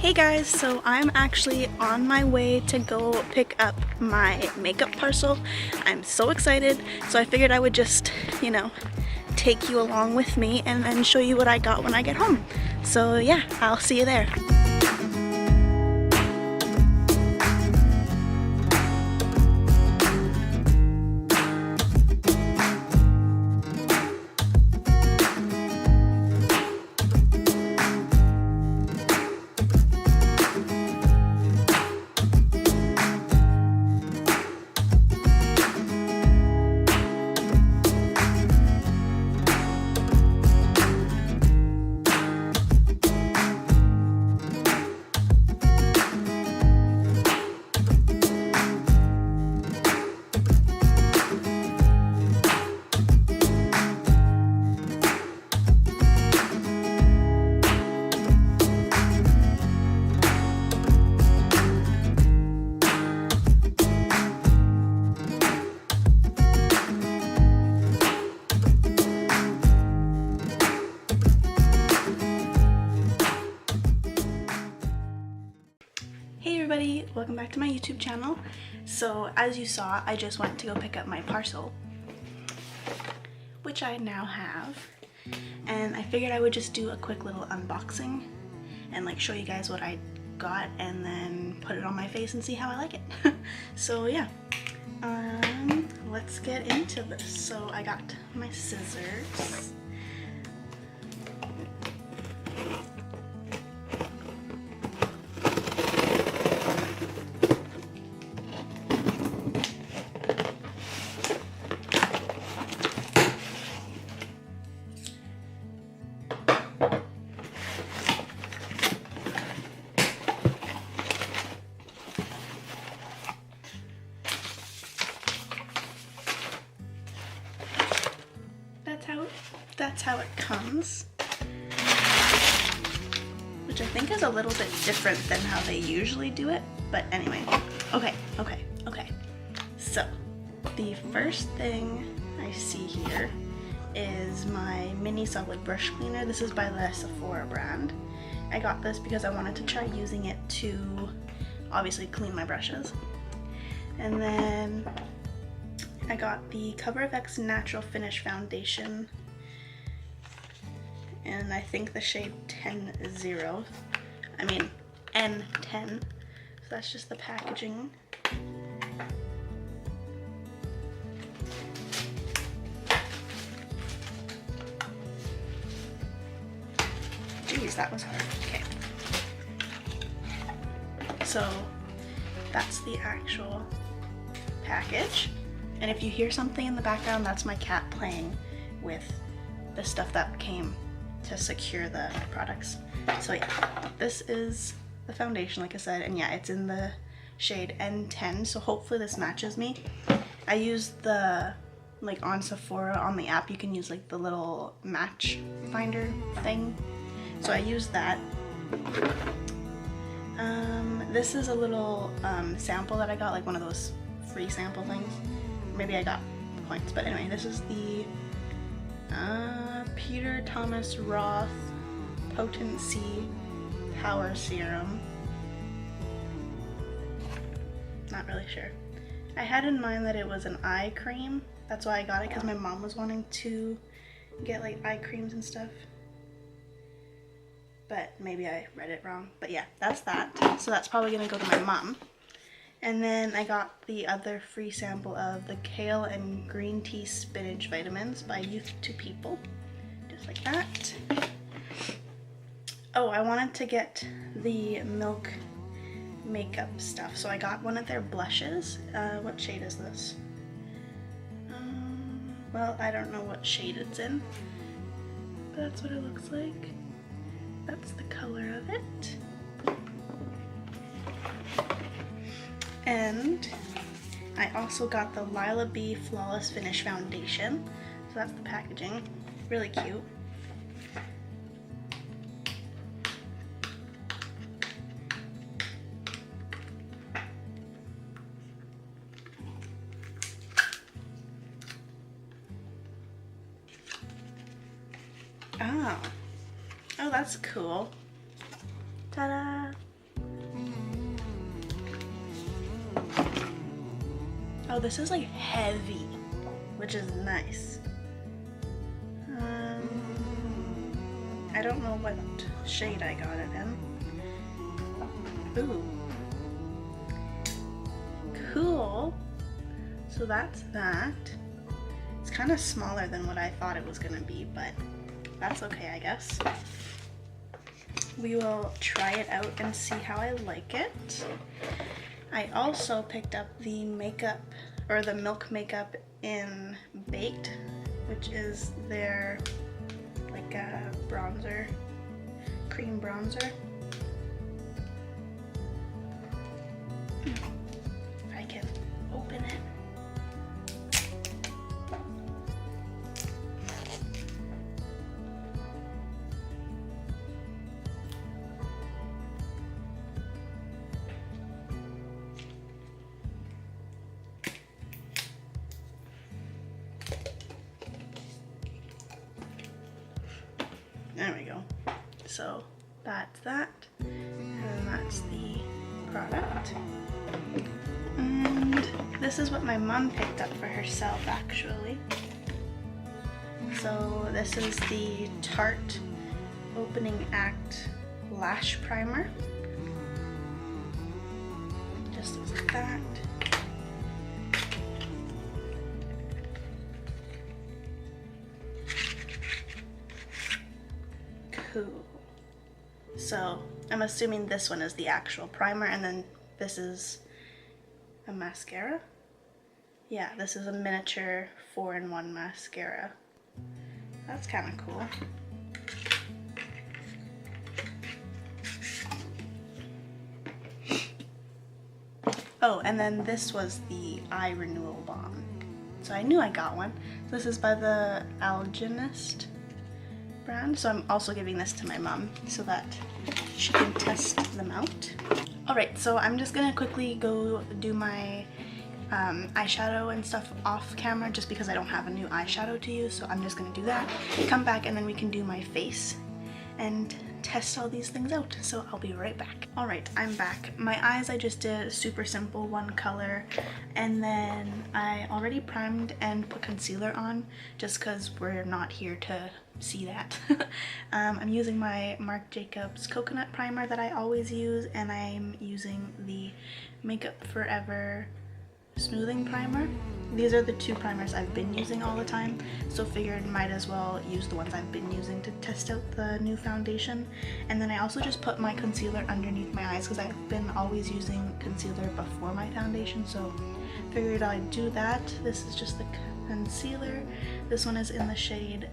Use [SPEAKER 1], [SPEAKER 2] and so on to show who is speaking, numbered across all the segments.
[SPEAKER 1] Hey guys, so I'm actually on my way to go pick up my makeup parcel. I'm so excited, so I figured I would just, take you along with me and then show you what I got when I get home. So yeah, I'll see you there. Hey everybody, welcome back to my YouTube channel. So as you saw, I just went to go pick up my parcel, which I now have, and I figured I would just do a quick little unboxing and like show you guys what I got and then put it on my face and see how I like it. So yeah, let's get into this. So I got my scissors. That's how it comes, which I think is a little bit different than how they usually do it, but anyway. Okay. So the first thing I see here is my mini solid brush cleaner. This is by the Sephora brand. I got this because I wanted to try using it to obviously clean my brushes. And then I got the CoverFX Natural Finish Foundation, and I think the shade N10. So that's just the packaging. Jeez, that was hard. Okay. So that's the actual package. And if you hear something in the background, that's my cat playing with the stuff that came to secure the products. So yeah, this is the foundation, like I said, and yeah, it's in the shade N10, so hopefully this matches me. I used the, like on Sephora, on the app, you can use like the little match finder thing. So I used that. This is a little sample that I got, like one of those free sample things. Maybe I got points, but anyway, this is the Peter Thomas Roth Potency Power Serum. Not really sure. I had in mind that it was an eye cream. That's why I got it, because my mom was wanting to get like eye creams and stuff. But maybe I read it wrong. But yeah, that's that. So that's probably gonna go to my mom. And then I got the other free sample of the Kale and Green Tea Spinach Vitamins by Youth to People. Just like that. Oh, I wanted to get the Milk makeup stuff. So I got one of their blushes. What shade is this? Well, I don't know what shade it's in. But that's what it looks like. That's the color of it. And I also got the Lila B Flawless Finish Foundation. So that's the packaging. Really cute. Oh, that's cool. Ta-da! Oh, this is like heavy, which is nice. I don't know what shade I got it in. Ooh. Cool. So that's that. It's kind of smaller than what I thought it was gonna be, but that's okay, I guess. We will try it out and see how I like it. I also picked up the makeup, or the Milk makeup in Baked, which is their like a bronzer, cream bronzer. If I can open it. There we go. So that's that, and that's the product. And this is what my mom picked up for herself, actually. So this is the Tarte Opening Act Lash Primer. Just looks like that. Cool. So I'm assuming this one is the actual primer, and then this is a mascara. Yeah, this is a miniature 4-in-1 mascara. That's kind of cool. Oh, and then this was the eye renewal balm. So I knew I got one. This is by the Algenist brand, so I'm also giving this to my mom so that she can test them out. Alright, so I'm just gonna quickly go do my eyeshadow and stuff off camera just because I don't have a new eyeshadow to use, so I'm just gonna do that, come back, and then we can do my face and test all these things out. So I'll be right back. Alright, I'm back. My eyes, I just did a super simple one color, and then I already primed and put concealer on just because we're not here to see that. I'm using my Marc Jacobs coconut primer that I always use, and I'm using the Makeup Forever smoothing primer. These are the two primers I've been using all the time, so figured might as well use the ones I've been using to test out the new foundation. And then I also just put my concealer underneath my eyes because I've been always using concealer before my foundation, so figured I'd do that. This is just the concealer. This one is in the shade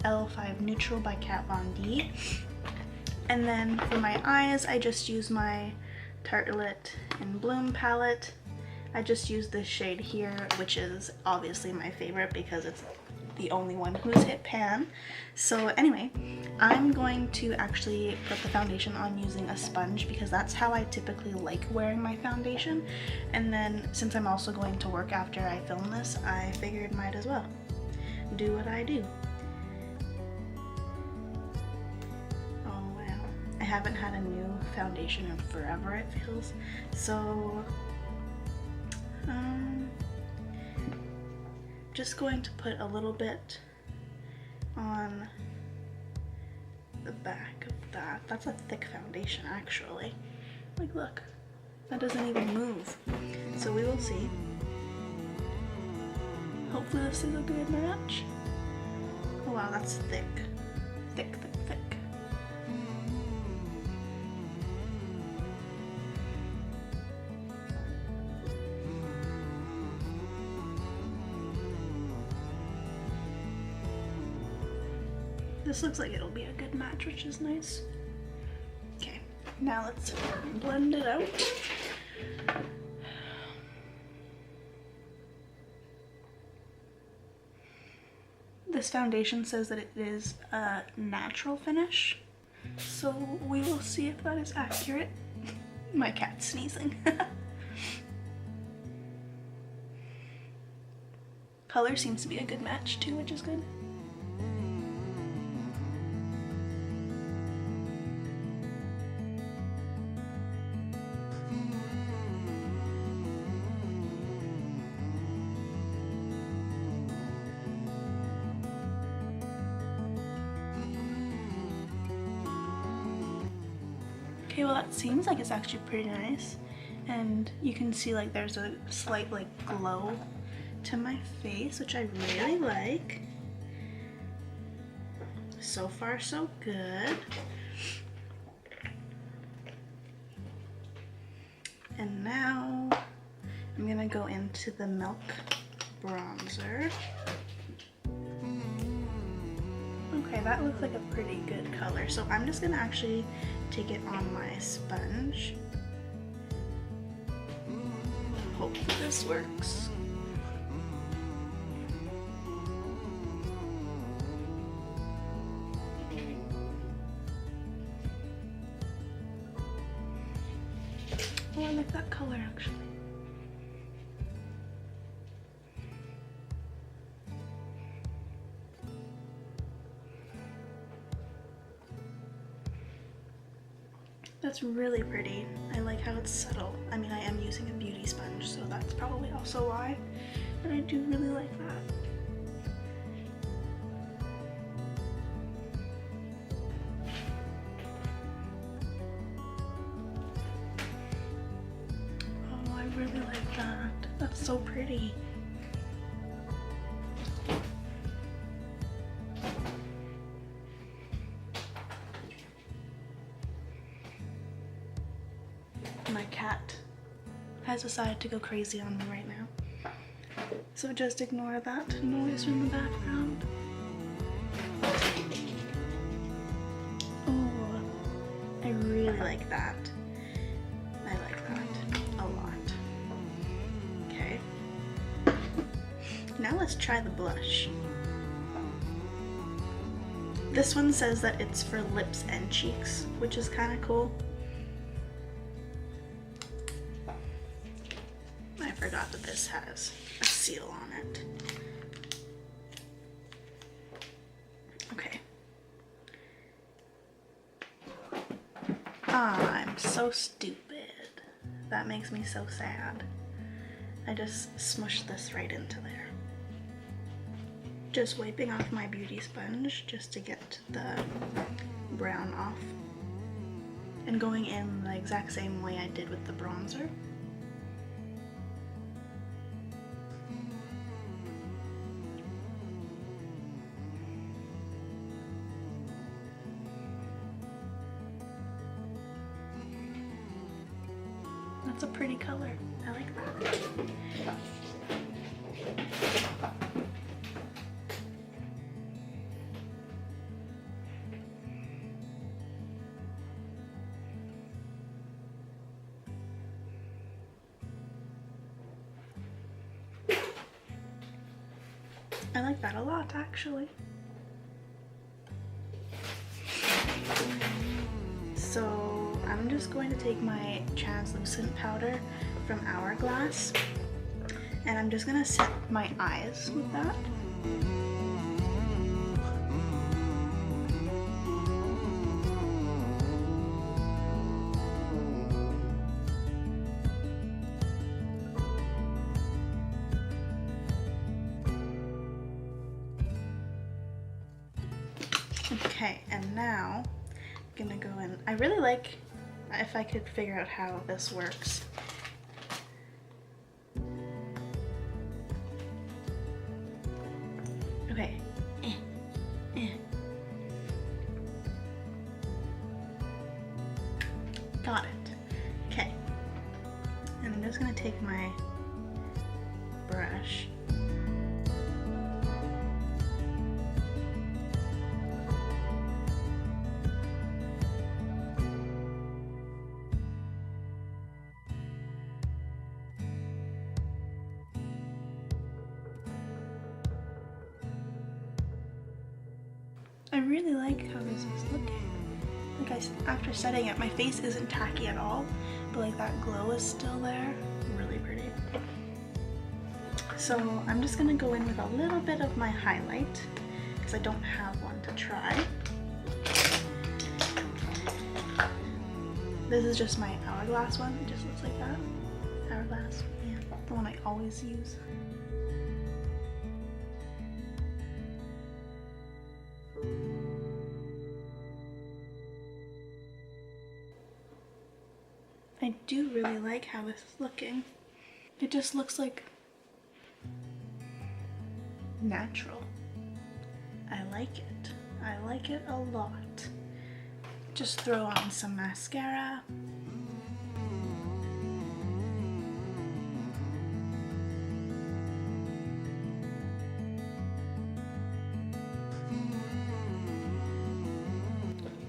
[SPEAKER 1] L5 Neutral by Kat Von D. And then for my eyes, I just use my Tartelette in Bloom palette. I just used this shade here, which is obviously my favorite because it's the only one who's hit pan. So anyway, I'm going to actually put the foundation on using a sponge because that's how I typically like wearing my foundation. And then since I'm also going to work after I film this, I figured might as well do what I do. Oh wow, I haven't had a new foundation in forever, it feels. So just going to put a little bit on the back of that. That's a thick foundation actually. Like look, that doesn't even move. So we will see. Hopefully this is a good match. Oh wow, that's thick. Thick, thick, thick. This looks like it'll be a good match, which is nice. Okay, now let's blend it out. This foundation says that it is a natural finish, so we will see if that is accurate. My cat's sneezing. Color seems to be a good match too, which is good. Okay, well that seems like it's actually pretty nice. And you can see like there's a slight like glow to my face, which I really like. So far so good. And now I'm gonna go into the Milk bronzer. Okay, that looks like a pretty good color. So I'm just gonna actually take it on my sponge. Hope this works. Oh, I like that color actually. That's really pretty. I like how it's subtle. I mean, I am using a beauty sponge, so that's probably also why, but I do really like that. Oh, I really like that. That's so pretty. My cat has decided to go crazy on me right now. So just ignore that noise from the background. Oh, I really like that. I like that a lot. Okay. Now let's try the blush. This one says that it's for lips and cheeks, which is kind of cool. I forgot that this has a seal on it. Okay. I'm so stupid. That makes me so sad. I just smushed this right into there. Just wiping off my beauty sponge just to get the brown off. And going in the exact same way I did with the bronzer. That's a pretty color. I like that. I like that a lot, actually. So I'm just going to take my translucent powder from Hourglass, and I'm just gonna set my eyes with that. Okay, and now I'm gonna go in. I really like if I could figure out how this works. Okay. Got it. Okay. And I'm just gonna take my brush. I really like how this is looking. Like after setting it, my face isn't tacky at all, but like that glow is still there. Really pretty. So I'm just gonna go in with a little bit of my highlight because I don't have one to try. This is just my Hourglass one. It just looks like that. Hourglass, yeah, the one I always use. I do really like how this is looking. It just looks like natural. I like it. I like it a lot. Just throw on some mascara.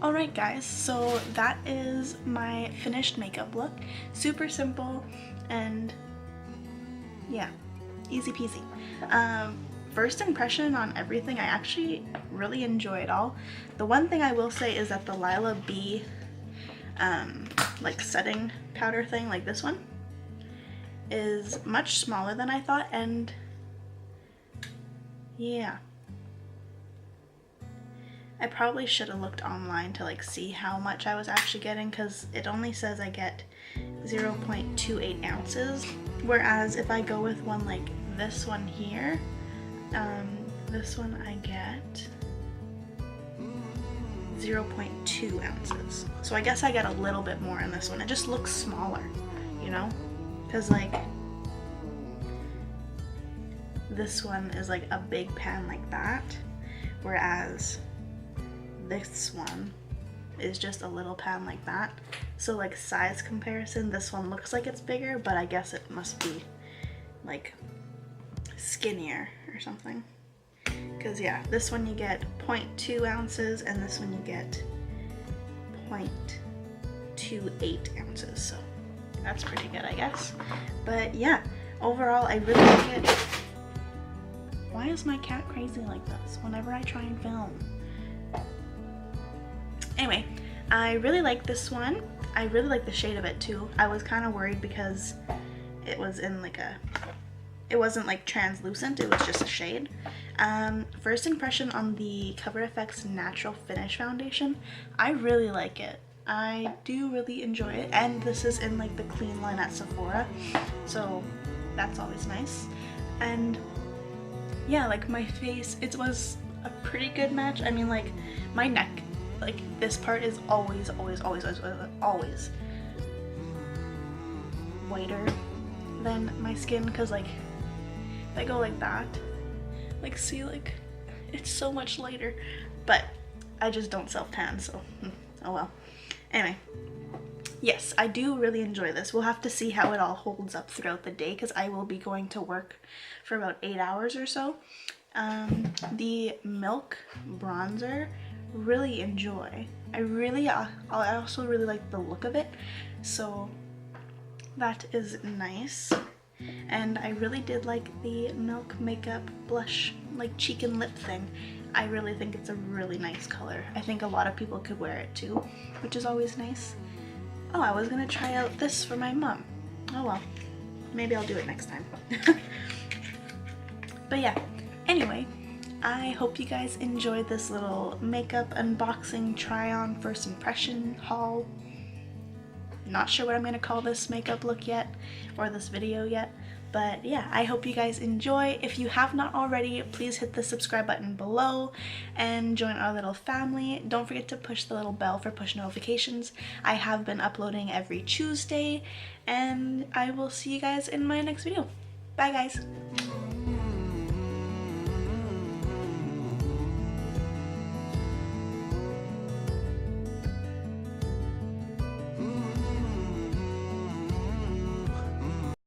[SPEAKER 1] Alright guys, so that is my finished makeup look. Super simple and yeah, easy peasy. First impression on everything, I actually really enjoy it all. The one thing I will say is that the Lila B like setting powder thing, like this one, is much smaller than I thought, and yeah. I probably should have looked online to like see how much I was actually getting, because it only says I get 0.28 ounces, whereas if I go with one like this one here, this one I get 0.2 ounces. So I guess I get a little bit more in this one. It just looks smaller, you know? Because like this one is like a big pan like that, whereas this one is just a little pan like that. So like size comparison, this one looks like it's bigger, but I guess it must be like skinnier or something. Because yeah, this one you get 0.2 ounces and this one you get 0.28 ounces. So that's pretty good, I guess. But yeah, overall I really like it. Why is my cat crazy like this whenever I try and film? Anyway, I really like this one. I really like the shade of it too. I was kind of worried because it was in like a, it wasn't like translucent, it was just a shade. First impression on the Cover FX Natural Finish Foundation, I really like it. I do really enjoy it, and this is in like the clean line at Sephora, so that's always nice. And yeah, like my face, it was a pretty good match. I mean, like my neck, like this part is always whiter than my skin, because like if I go like that, like see, like it's so much lighter, but I just don't self tan, so oh well. Anyway, yes, I do really enjoy this. We'll have to see how it all holds up throughout the day, because I will be going to work for about 8 hours or so. The Milk bronzer, really enjoy. I also really like the look of it, so that is nice. And I really did like the Milk makeup blush, like cheek and lip thing. I really think it's a really nice color. I think a lot of people could wear it too, which is always nice. Oh, I was gonna try out this for my mom. Oh well, maybe I'll do it next time. But yeah, anyway, I hope you guys enjoyed this little makeup unboxing, try on, first impression haul. Not sure what I'm gonna call this makeup look yet, or this video yet, but yeah, I hope you guys enjoy. If you have not already, please hit the subscribe button below and join our little family. Don't forget to push the little bell for push notifications. I have been uploading every Tuesday, and I will see you guys in my next video. Bye guys!